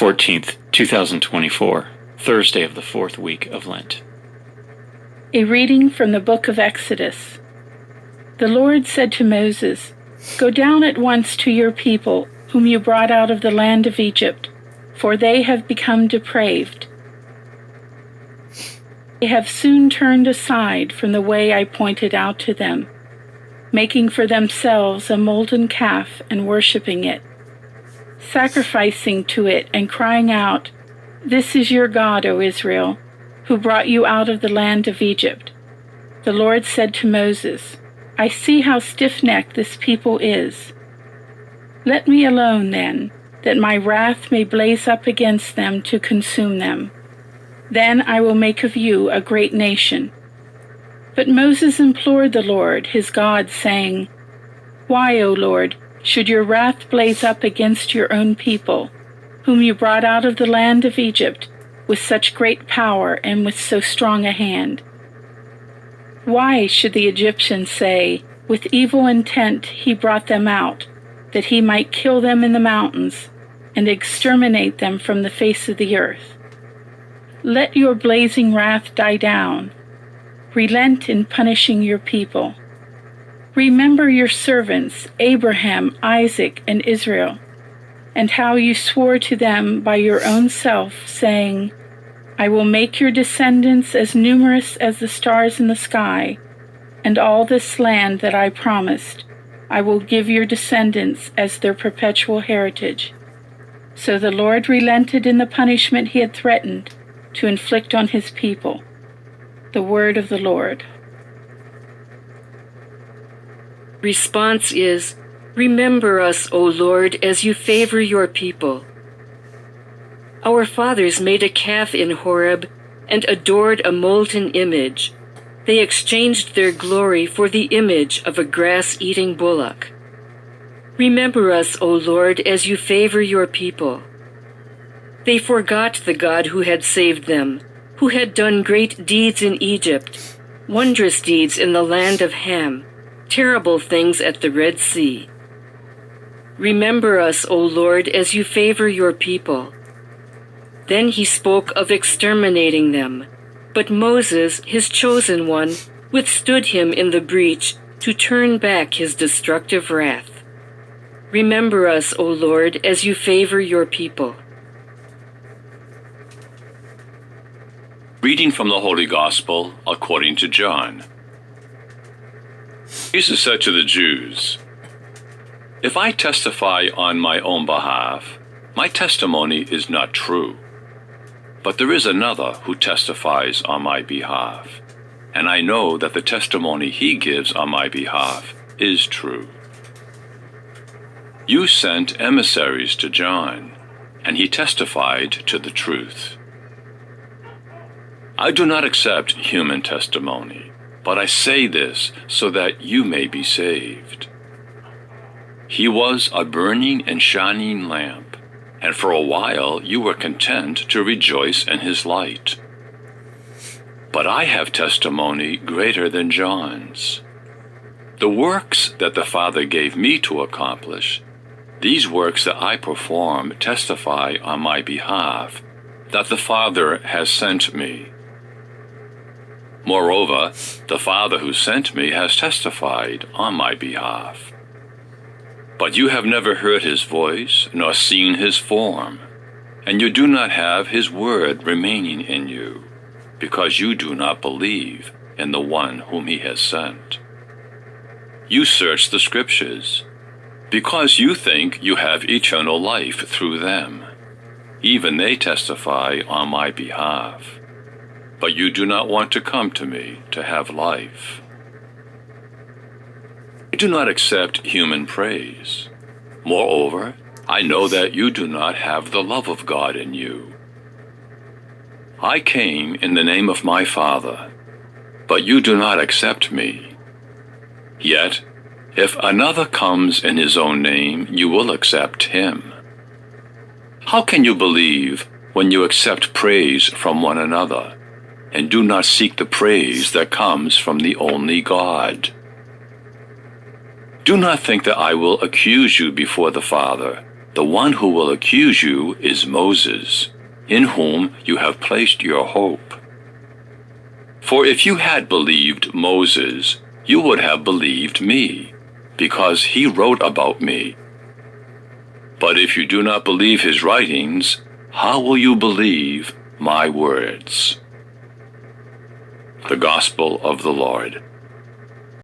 14th, 2024, Thursday of the fourth week of Lent. A reading from the book of Exodus. The Lord said to Moses, "Go down at once to your people, whom you brought out of the land of Egypt, for they have become depraved. They have soon turned aside from the way I pointed out to them, making for themselves a molten calf and worshiping it, sacrificing to it and crying out, 'This is your God, O Israel, who brought you out of the land of Egypt.' The Lord said to Moses, 'I see how stiff-necked this people is. Let me alone then, that my wrath may blaze up against them to consume them. Then I will make of you a great nation.' But Moses implored the Lord, his God, saying, 'Why, O Lord, should your wrath blaze up against your own people, whom you brought out of the land of Egypt with such great power and with so strong a hand? Why should the Egyptians say, with evil intent he brought them out, that he might kill them in the mountains and exterminate them from the face of the earth? Let your blazing wrath die down. Relent in punishing your people. Remember your servants, Abraham, Isaac, and Israel, and how you swore to them by your own self, saying, 'I will make your descendants as numerous as the stars in the sky, and all this land that I promised, I will give your descendants as their perpetual heritage.' So the Lord relented in the punishment he had threatened to inflict on his people." The word of the Lord. Response is, "Remember us, O Lord, as you favor your people." Our fathers made a calf in Horeb and adored a molten image. They exchanged their glory for the image of a grass-eating bullock. Remember us, O Lord, as you favor your people. They forgot the God who had saved them, who had done great deeds in Egypt, wondrous deeds in the land of Ham, terrible things at the Red Sea. Remember us, O Lord, as you favor your people. Then he spoke of exterminating them, but Moses, his chosen one, withstood him in the breach to turn back his destructive wrath. Remember us, O Lord, as you favor your people. Reading from the Holy Gospel according to John. Jesus said to the Jews, "If I testify on my own behalf, my testimony is not true. But there is another who testifies on my behalf, and I know that the testimony he gives on my behalf is true. You sent emissaries to John, and he testified to the truth. I do not accept human testimony, but I say this so that you may be saved. He was a burning and shining lamp, and for a while you were content to rejoice in his light. But I have testimony greater than John's. The works that the Father gave me to accomplish, these works that I perform testify on my behalf that the Father has sent me. Moreover, the Father who sent me has testified on my behalf. But you have never heard his voice, nor seen his form, and you do not have his word remaining in you, because you do not believe in the one whom he has sent. You search the Scriptures, because you think you have eternal life through them. Even they testify on my behalf. But you do not want to come to me to have life. I do not accept human praise. Moreover, I know that you do not have the love of God in you. I came in the name of my Father, but you do not accept me. Yet, if another comes in his own name, you will accept him. How can you believe when you accept praise from one another, and do not seek the praise that comes from the only God? Do not think that I will accuse you before the Father. The one who will accuse you is Moses, in whom you have placed your hope. For if you had believed Moses, you would have believed me, because he wrote about me. But if you do not believe his writings, how will you believe my words? The Gospel of the Lord.